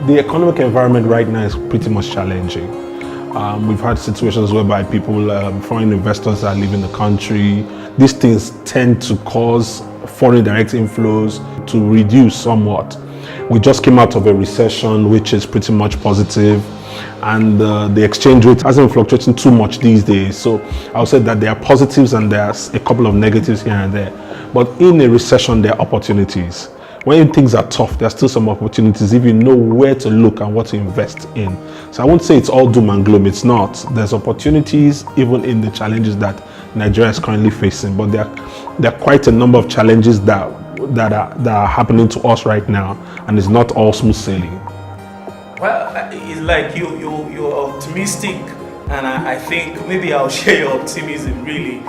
The economic environment right now is pretty much challenging. We've had situations whereby people, foreign investors are leaving the country. These things tend to cause foreign direct inflows to reduce somewhat. We just came out of a recession, which is pretty much positive, and the exchange rate hasn't fluctuating too much these days. So I'll say that there are positives and there's a couple of negatives here and there. But in a recession, there are opportunities. When things are tough, there are still some opportunities if you know where to look and what to invest in. So I won't say it's all doom and gloom. It's not. There's opportunities even in the challenges that Nigeria is currently facing. But there are quite a number of challenges that are happening to us right now, and it's not all smooth sailing. Well, it's like you're optimistic, and I think maybe I'll share your optimism. Really,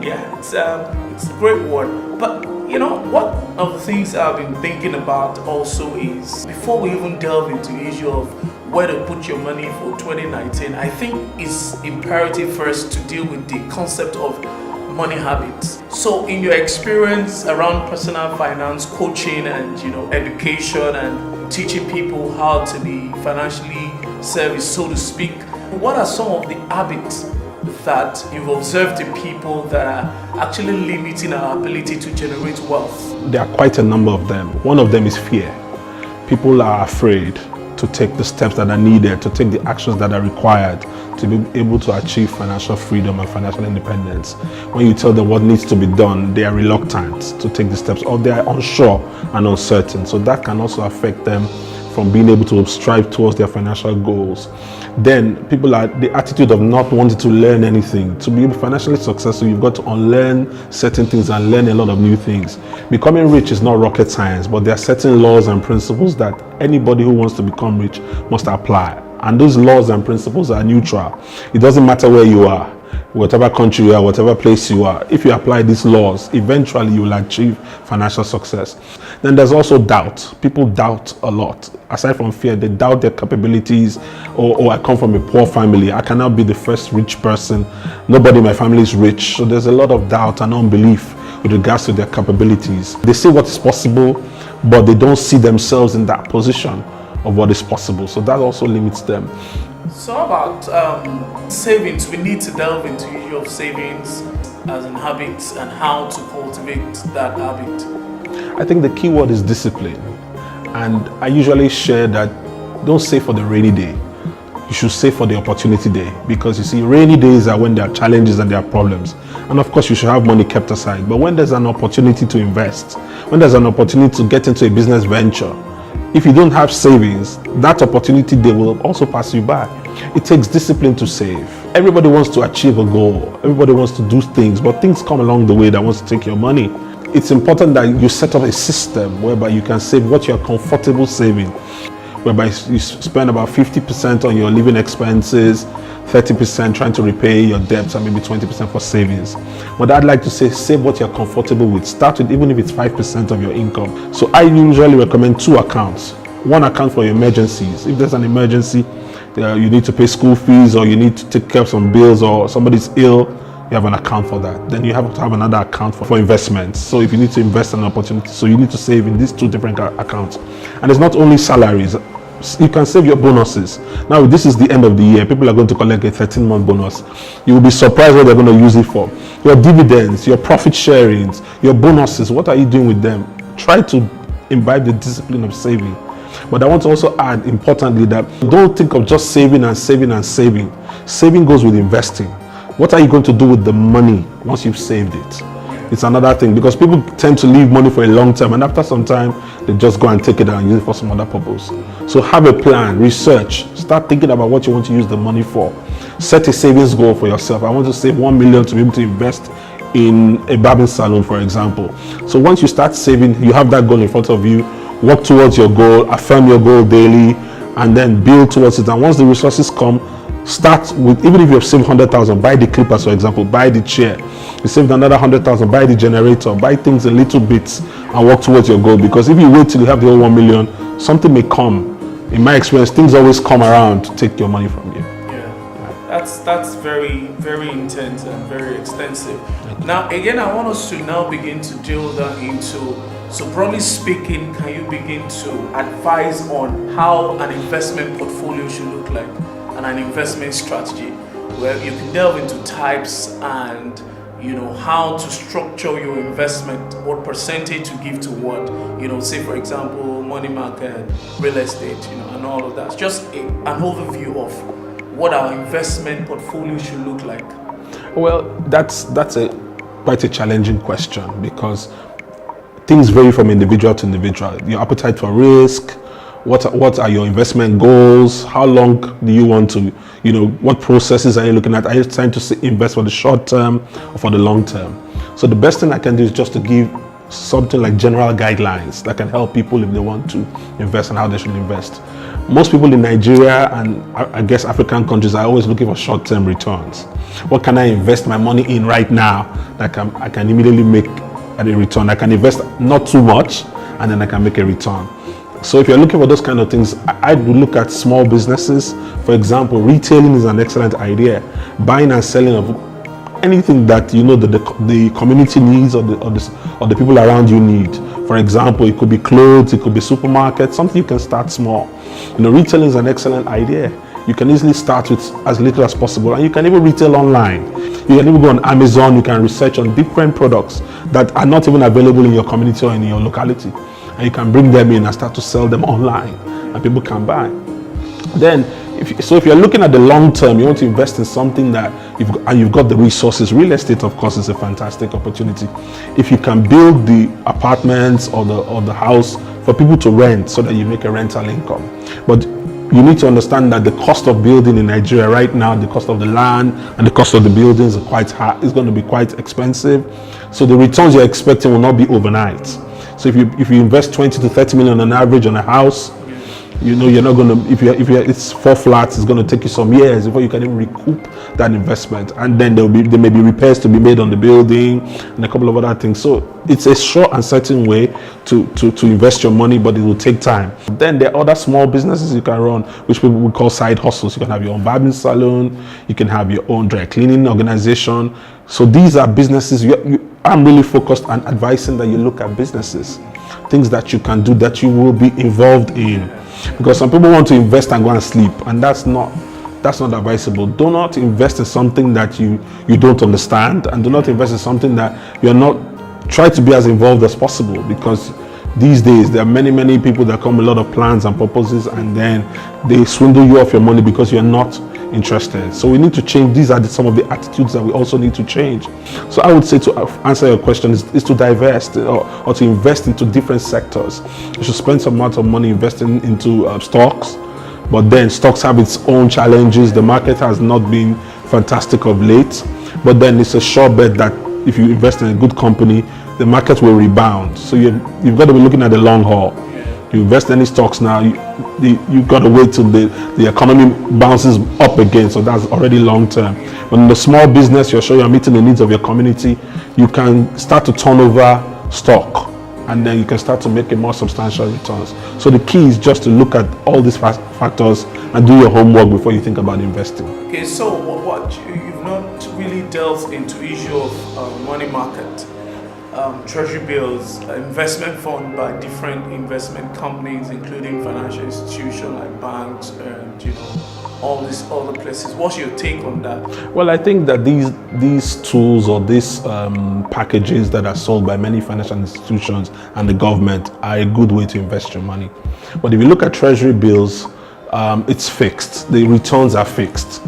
it's a great word. But you know, one of the things I've been thinking about also is, before we even delve into the issue of where to put your money for 2019, I think it's imperative for us to deal with the concept of money habits. So in your experience around personal finance coaching and education and teaching people how to be financially savvy, so to speak, what are some of the habits that you've observed in people that are actually limiting our ability to generate wealth? There are quite a number of them. One of them is fear. People are afraid to take the steps that are needed, to take the actions that are required to be able to achieve financial freedom and financial independence. When you tell them what needs to be done, they are reluctant to take the steps, or they are unsure and uncertain. So that can also affect them from being able to strive towards their financial goals. Then people are the attitude of not wanting to learn anything. To be financially successful, you've got to unlearn certain things and learn a lot of new things. Becoming rich is not rocket science, but there are certain laws and principles that anybody who wants to become rich must apply. And those laws and principles are neutral. It doesn't matter where you are, whatever country you are, whatever place you are. If you apply these laws, eventually you will achieve financial success. Then there's also doubt. People doubt a lot. Aside from fear, they doubt their capabilities. I come from a poor family, I cannot be the first rich person. Nobody in my family is rich. So there's a lot of doubt and unbelief with regards to their capabilities. They see what is possible, but they don't see themselves in that position of what is possible. So that also limits them. So about savings, we need to delve into the issue of savings as an habit and how to cultivate that habit. I think the key word is discipline. And I usually share that don't save for the rainy day. You should save for the opportunity day, because you see, rainy days are when there are challenges and there are problems. And of course, you should have money kept aside. But when there's an opportunity to invest, when there's an opportunity to get into a business venture, if you don't have savings, that opportunity day will also pass you by. It takes discipline to save. Everybody wants to achieve a goal. Everybody wants to do things, but things come along the way that wants to take your money. It's important that you set up a system whereby you can save what you're comfortable saving, whereby you spend about 50% on your living expenses, 30% trying to repay your debts, and maybe 20% for savings. But I'd like to say, save what you're comfortable with. Start with, even if it's 5% of your income. So I usually recommend 2 accounts. One account for your emergencies. If there's an emergency, you need to pay school fees, or you need to take care of some bills, or somebody's ill, you have an account for that. Then you have to have another account for investments. So if you need to invest in an opportunity, so you need to save in these 2 different accounts. And it's not only salaries. You can save your bonuses. Now, this is the end of the year. People are going to collect a 13-month bonus. You will be surprised what they're going to use it for. Your dividends, your profit sharings, your bonuses, what are you doing with them? Try to imbibe the discipline of saving. But I want to also add, importantly, that don't think of just saving and saving and saving. Saving goes with investing. What are you going to do with the money once you've saved it? It's another thing, because people tend to leave money for a long time, and after some time they just go and take it and use it for some other purpose. So have a plan, research, start thinking about what you want to use the money for. Set a savings goal for yourself. I want to save 1 million to be able to invest in a barbing salon, for example. So once you start saving, you have that goal in front of you, work towards your goal, affirm your goal daily, and then build towards it. And once the resources come, start with, even if you have saved 100,000, buy the clippers, for example, buy the chair. You saved another 100,000, buy the generator, buy things in little bits and work towards your goal. Because if you wait till you have the whole 1 million, something may come. In my experience, things always come around to take your money from you. Yeah. That's very, very intense and very extensive. Now, again, I want us to now begin to drill down into So broadly speaking, can you begin to advise on how an investment portfolio should look like and an investment strategy, where you can delve into types and how to structure your investment, what percentage to give to what, say for example, money market, real estate, and all of that. Just an overview of what our investment portfolio should look like. Well, that's quite a challenging question, because things vary from individual to individual. Your appetite for risk, what are your investment goals, how long do you want to, what processes are you looking at? Are you trying to invest for the short term or for the long term? So the best thing I can do is just to give something like general guidelines that can help people if they want to invest and how they should invest. Most people in Nigeria and I guess African countries are always looking for short-term returns. What can I invest my money in right now that I can immediately make a return? I can invest not too much and then I can make a return. So if you're looking for those kind of things, I would look at small businesses. For example, retailing is an excellent idea. Buying and selling of anything that the community needs or the people around you need. For example, it could be clothes, it could be supermarkets, something you can start small. Retailing is an excellent idea. You can easily start with as little as possible, and you can even retail online. You can even go on Amazon, you can research on different products that are not even available in your community or in your locality. And you can bring them in and start to sell them online, and people can buy. Then, if you're looking at the long term, you want to invest in something that you've got the resources. Real estate, of course, is a fantastic opportunity. If you can build the apartments or the house for people to rent, so that you make a rental income. But you need to understand that the cost of building in Nigeria right now, the cost of the land and the cost of the buildings are quite high. It's going to be quite expensive. So the returns you're expecting will not be overnight. So if you invest 20 to 30 million on average on a house, you're not going to, if it's 4 flats, it's going to take you some years before you can even recoup that investment. And then there may be repairs to be made on the building and a couple of other things. So it's a sure and certain way to invest your money, but it will take time. Then there are other small businesses you can run, which people would call side hustles. You can have your own barbing salon, you can have your own dry cleaning organization. So these are businesses. I'm really focused on advising that you look at businesses, things that you can do that you will be involved in. Because some people want to invest and go and sleep, and that's not advisable. Do not invest in something that you don't understand, and do not invest in something that you're not. Try to be as involved as possible, because these days there are many people that come with a lot of plans and purposes, and then they swindle you of your money because you're not interested. So we need to change. These are some of the attitudes that we also need to change. So I would say, to answer your question, is to divest or to invest into different sectors. You should spend some amount of money investing into stocks, but then stocks have its own challenges. The market has not been fantastic of late, but then it's a sure bet that if you invest in a good company, the market will rebound. So you've got to be looking at the long haul. You invest in any stocks now, you've got to wait till the economy bounces up again. So that's already long term. But in the small business, you're sure you're meeting the needs of your community, you can start to turn over stock, and then you can start to make a more substantial returns. So the key is just to look at all these factors and do your homework before you think about investing. Okay, so what you've not really delved into issue of money market, treasury bills, investment fund by different investment companies, including financial institutions like banks and all these other places. What's your take on that? Well, I think that these tools or these packages that are sold by many financial institutions and the government are a good way to invest your money. But if you look at treasury bills, it's fixed. The returns are fixed.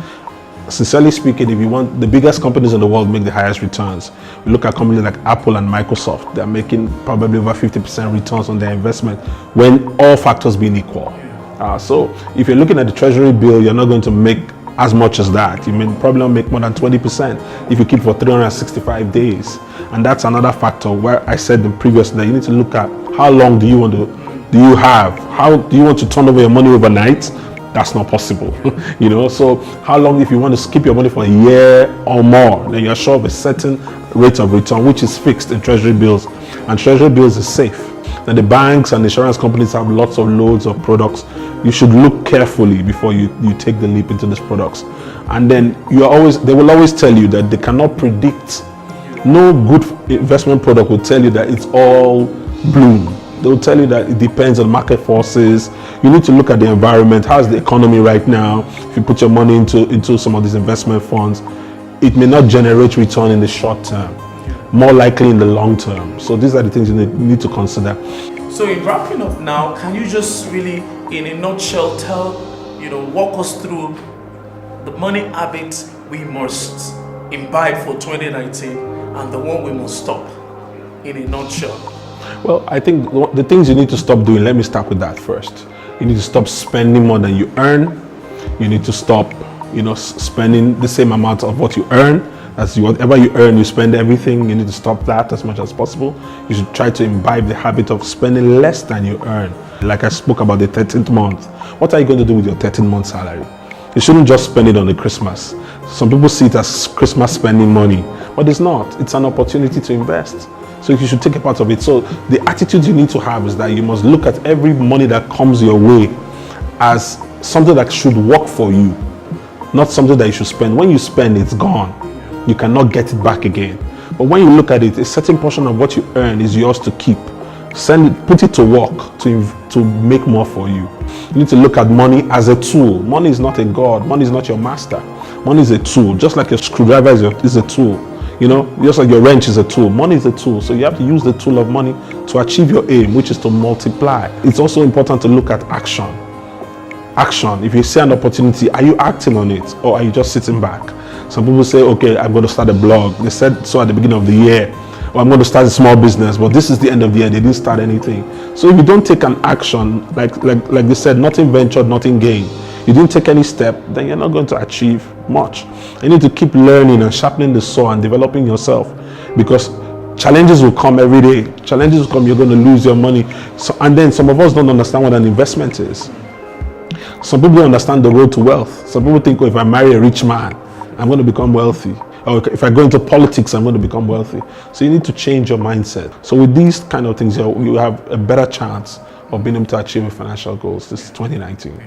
Sincerely speaking, if you want, the biggest companies in the world make the highest returns. We look at companies like Apple and Microsoft. They're making probably over 50% returns on their investment when all factors being equal. So if you're looking at the treasury bill, you're not going to make as much as that. You may probably not make more than 20% if you keep for 365 days. And that's another factor where I said previously that you need to look at how long do you want to turn over your money overnight. That's not possible. So how long, if you want to keep your money for a year or more, then you're sure of a certain rate of return, which is fixed in treasury bills, and treasury bills is safe. Now the banks and insurance companies have lots of loads of products. You should look carefully before you take the leap into these products. And then they will always tell you that they cannot predict. No good investment product will tell you that it's all bloom. They'll tell you that it depends on market forces. You need to look at the environment. How's the economy right now? If you put your money into some of these investment funds, it may not generate return in the short term, more likely in the long term. So these are the things you need to consider. So in wrapping up now, can you just really, in a nutshell, walk us through the money habits we must imbibe for 2019 and the one we must stop, in a nutshell? Well, I think the things you need to stop doing, let me start with that first. You need to stop spending more than you earn. You need to stop, spending the same amount of what you earn. Whatever you earn, you spend everything. You need to stop that as much as possible. You should try to imbibe the habit of spending less than you earn. Like I spoke about the 13th month. What are you going to do with your 13th month salary? You shouldn't just spend it on the Christmas. Some people see it as Christmas spending money, but it's not. It's an opportunity to invest. So you should take a part of it. So the attitude you need to have is that you must look at every money that comes your way as something that should work for you, not something that you should spend. When you spend, it's gone. You cannot get it back again. But when you look at it, a certain portion of what you earn is yours to keep. Put it to work to make more for you. You need to look at money as a tool. Money is not a god. Money is not your master. Money is a tool. Just like your screwdriver is a tool. Just like your wrench is a tool. Money is a tool. So you have to use the tool of money to achieve your aim, which is to multiply. It's also important to look at action. Action. If you see an opportunity, are you acting on it or are you just sitting back? Some people say, okay, I'm going to start a blog. They said so at the beginning of the year. Or I'm going to start a small business, but this is the end of the year. They didn't start anything. So if you don't take an action, like they said, nothing ventured, nothing gained. You didn't take any step, then you're not going to achieve much. You need to keep learning and sharpening the saw and developing yourself, because challenges will come every day. Challenges will come, you're going to lose your money. And then some of us don't understand what an investment is. Some people don't understand the road to wealth. Some people think, if I marry a rich man, I'm going to become wealthy. Or if I go into politics, I'm going to become wealthy. So you need to change your mindset. So with these kind of things, you have a better chance of being able to achieve your financial goals this 2019.